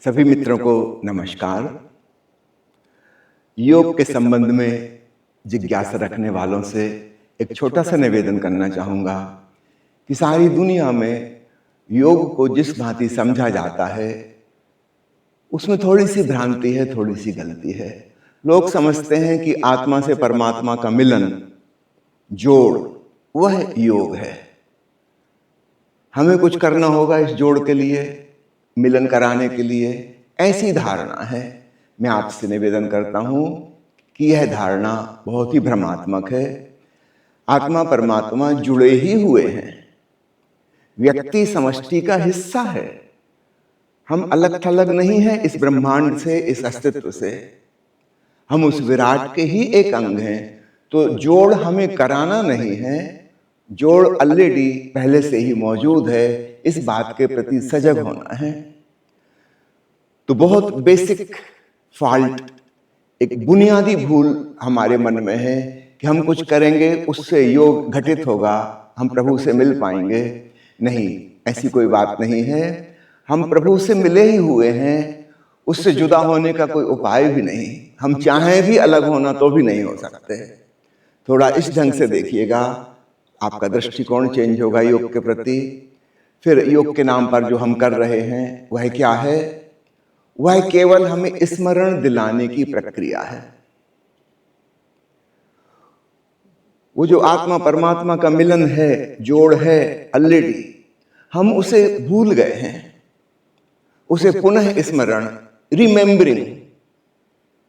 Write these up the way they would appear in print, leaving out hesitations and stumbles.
सभी मित्रों को नमस्कार। योग के संबंध में जिज्ञासा रखने वालों से एक छोटा सा निवेदन करना चाहूँगा कि सारी दुनिया में योग को जिस भांति समझा जाता है उसमें थोड़ी सी भ्रांति है, थोड़ी सी गलती है। लोग समझते हैं कि आत्मा से परमात्मा का मिलन, जोड़, वह योग है। हमें कुछ करना होगा इस जोड़ के लिए, मिलन कराने के लिए, ऐसी धारणा है। मैं आपसे निवेदन करता हूं कि यह धारणा बहुत ही भ्रमात्मक है। आत्मा परमात्मा जुड़े ही हुए हैं। व्यक्ति समष्टि का हिस्सा है। हम अलग थलग नहीं है इस ब्रह्मांड से, इस अस्तित्व से। हम उस विराट के ही एक अंग हैं। तो जोड़ हमें कराना नहीं है, जोड़ ऑलरेडी पहले से ही मौजूद है। इस बात के प्रति सजग होना है। तो बहुत बेसिक फॉल्ट, एक बुनियादी भूल हमारे मन में है कि हम कुछ करेंगे उससे योग घटित होगा, हम प्रभु से मिल पाएंगे। नहीं, ऐसी कोई बात नहीं है। हम प्रभु से मिले ही हुए हैं, उससे जुदा होने का कोई उपाय भी नहीं। हम चाहें भी अलग होना तो भी नहीं हो सकते। थोड़ा इस ढंग से देखिएगा, आपका दृष्टिकोण चेंज होगा योग के प्रति। फिर योग के नाम पर जो हम कर रहे हैं वह क्या है? वह केवल हमें स्मरण दिलाने की प्रक्रिया है। वो जो आत्मा परमात्मा का मिलन है, जोड़ है, ऑलरेडी हम उसे भूल गए हैं। उसे पुनः स्मरण, रिमेम्बरिंग,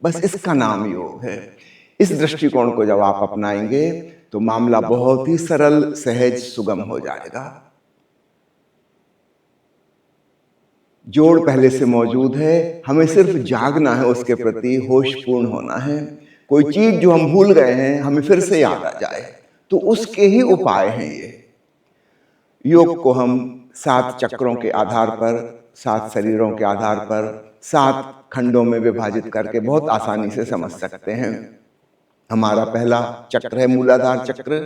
बस इसका नाम योग है। इस दृष्टिकोण को जब आप अपनाएंगे तो मामला बहुत ही सरल, सहज, सुगम हो जाएगा। जोड़ पहले से मौजूद है, हमें सिर्फ जागना है, उसके प्रति होशपूर्ण होना है। कोई चीज जो हम भूल गए हैं हमें फिर से याद आ जाए, तो उसके ही उपाय हैं ये। योग को हम 7 चक्रों के आधार पर, 7 शरीरों के आधार पर, 7 खंडों में विभाजित करके बहुत आसानी से समझ सकते हैं। हमारा पहला चक्र है मूलाधार चक्र,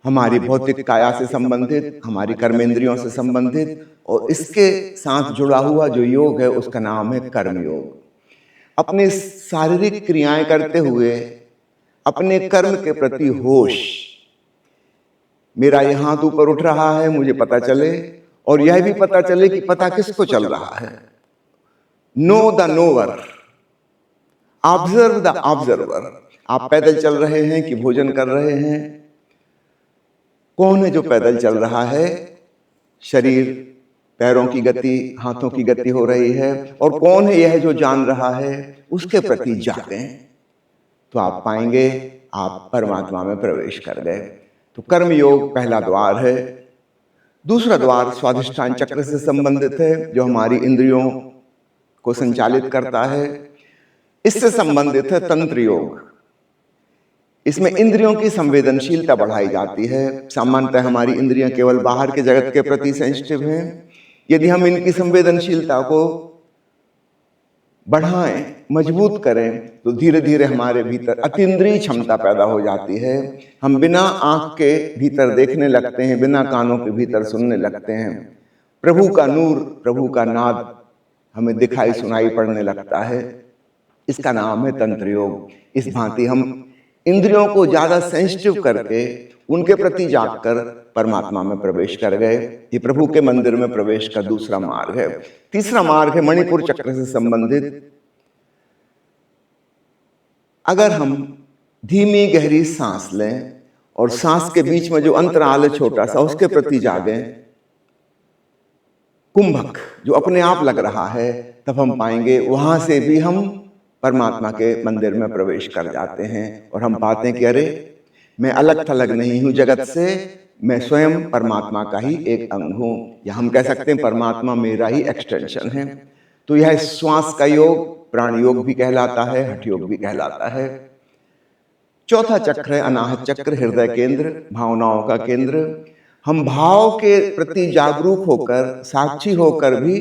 हमारी भौतिक काया से संबंधित, हमारी कर्मेंद्रियों से संबंधित, और इसके साथ जुड़ा हुआ जो योग है उसका नाम है कर्म योग। अपने शारीरिक क्रियाएं करते हुए अपने कर्म के प्रति होश, मेरा यह हाथ ऊपर उठ रहा है मुझे पता चले, और यह भी पता चले कि पता किसको चल रहा है। Know the nowhere, observe the observer. आप पैदल चल रहे हैं कि भोजन कर रहे हैं? कौन है जो पैदल चल रहा है? शरीर, पैरों की गति, हाथों की गति हो रही है। और कौन है यह जो जान रहा है? उसके प्रति जागें तो आप पाएंगे आप परमात्मा में प्रवेश कर गए। तो कर्म योग पहला द्वार है। दूसरा द्वार स्वाधिष्ठान चक्र से संबंधित है, जो हमारी इंद्रियों को संचालित करता है। इससे संबंधित है तंत्र योग। इसमें इंद्रियों की संवेदनशीलता बढ़ाई जाती है। सामान्यतः हमारी इंद्रियां केवल बाहर के जगत के प्रति सेंसिटिव हैं। यदि हम इनकी संवेदनशीलता को बढ़ाएं, मजबूत करें, तो धीरे धीरे हमारे भीतर अतीन्द्रिय क्षमता पैदा हो जाती है। हम बिना आंख के भीतर देखने लगते हैं, बिना कानों के भीतर सुनने लगते हैं। प्रभु का नूर, प्रभु का नाद हमें दिखाई सुनाई पड़ने लगता है। इसका नाम है तंत्र योग। इस भांति हम इंद्रियों को ज्यादा सेंसिटिव करके उनके प्रति जागकर परमात्मा में प्रवेश कर गए। ये प्रभु के मंदिर में प्रवेश का दूसरा मार्ग है। तीसरा मार्ग है मणिपुर चक्र से संबंधित। अगर हम धीमी गहरी सांस लें और सांस के बीच में जो अंतराल है छोटा सा, उसके प्रति जागें, कुंभक जो अपने आप लग रहा है, तब हम पाएंगे वहां से भी हम परमात्मा के मंदिर में प्रवेश कर जाते हैं। और हम पाते हैं कि अरे, मैं अलग थलग नहीं हूं जगत से, मैं स्वयं परमात्मा का ही एक अंग हूं, या हम कह सकते हैं परमात्मा मेरा ही एक्सटेंशन है। तो यह श्वास का योग प्राण योग भी कहलाता है, हठ योग भी कहलाता है। चौथा चक्र है अनाहत चक्र, हृदय केंद्र, भावनाओं का केंद्र। हम भाव के प्रति जागरूक होकर, साक्षी होकर भी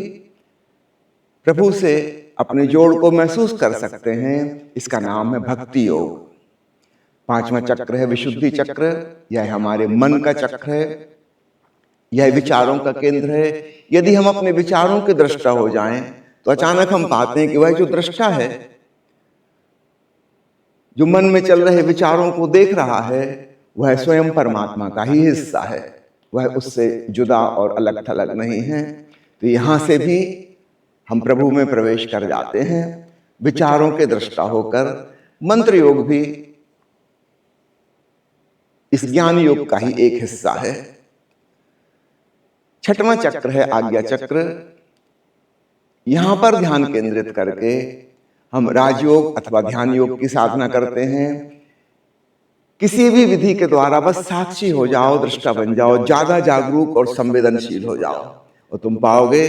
प्रभु से अपने जोड़ को महसूस कर सकते हैं। इसका नाम है भक्ति योग। पांचवा चक्र है विशुद्धि चक्र। यह हमारे मन का चक्र है, यह विचारों का केंद्र है। यदि हम अपने विचारों के दृष्टा हो जाएं तो अचानक हम पाते हैं कि वह जो दृष्टा है, जो मन में चल रहे विचारों को देख रहा है, वह स्वयं परमात्मा का ही हिस्सा है। वह उससे जुदा और अलग थलग नहीं है। तो यहां से भी हम प्रभु में प्रवेश कर जाते हैं, विचारों के दृष्टा होकर। मंत्र योग भी इस ज्ञान योग का ही एक हिस्सा है। छठवां चक्र है आज्ञा चक्र। यहां पर ध्यान केंद्रित करके हम राजयोग अथवा ध्यान योग की साधना करते हैं। किसी भी विधि के द्वारा बस साक्षी हो जाओ, दृष्टा बन जाओ, ज्यादा जागरूक और संवेदनशील हो जाओ, और तुम पाओगे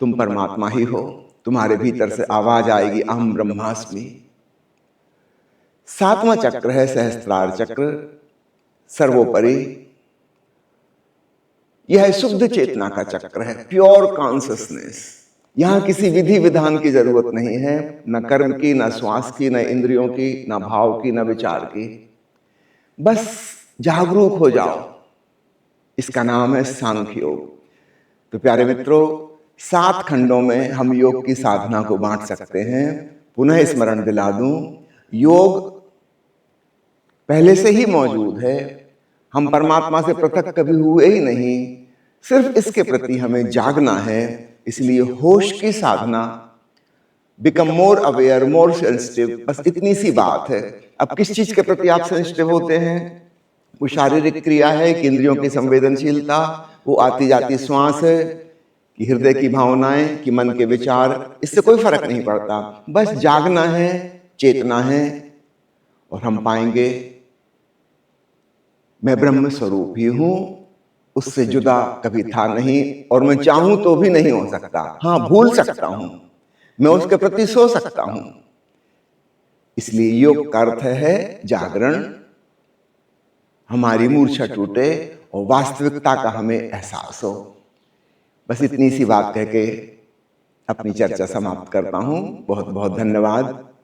तुम परमात्मा ही हो। तुम्हारे भीतर से आवाज आएगी, अहम ब्रह्मास्मि। सातवां चक्र है सहस्त्रार चक्र, सर्वोपरि। यह शुद्ध चेतना का चक्र है, प्योर कॉन्शियसनेस। यहां किसी विधि विधान की जरूरत नहीं है, न कर्म की, न श्वास की, न इंद्रियों की, न भाव की, न विचार की। बस जागरूक हो जाओ। इसका नाम है सांख्य योग। तो प्यारे मित्रों, 7 खंडों में हम योग की साधना को बांट सकते हैं। पुनः स्मरण दिला दूं, योग पहले से ही मौजूद है। हम परमात्मा से पृथक कभी हुए ही नहीं, सिर्फ इसके प्रति हमें जागना है। इसलिए होश की साधना, become more aware, more sensitive, बस इतनी सी बात है। अब किस चीज के प्रति आप सेंसिटिव होते हैं? वो शारीरिक क्रिया है कि इंद्रियों की संवेदनशीलता, वो आती जाती श्वास है कि हृदय की भावनाएं, कि मन के विचार, इससे कोई फर्क नहीं पड़ता। बस जागना है, चेतना है, और हम पाएंगे मैं ब्रह्म स्वरूप ही हूं, उससे जुदा कभी था नहीं, और मैं चाहूं तो भी नहीं हो सकता। हाँ, भूल सकता हूं, मैं उसके प्रति सो सकता हूं। इसलिए योग का अर्थ है जागरण, हमारी मूर्छा टूटे और वास्तविकता का हमें एहसास हो। बस इतनी सी बात कह के अपनी चर्चा समाप्त करता हूं। बहुत बहुत धन्यवाद।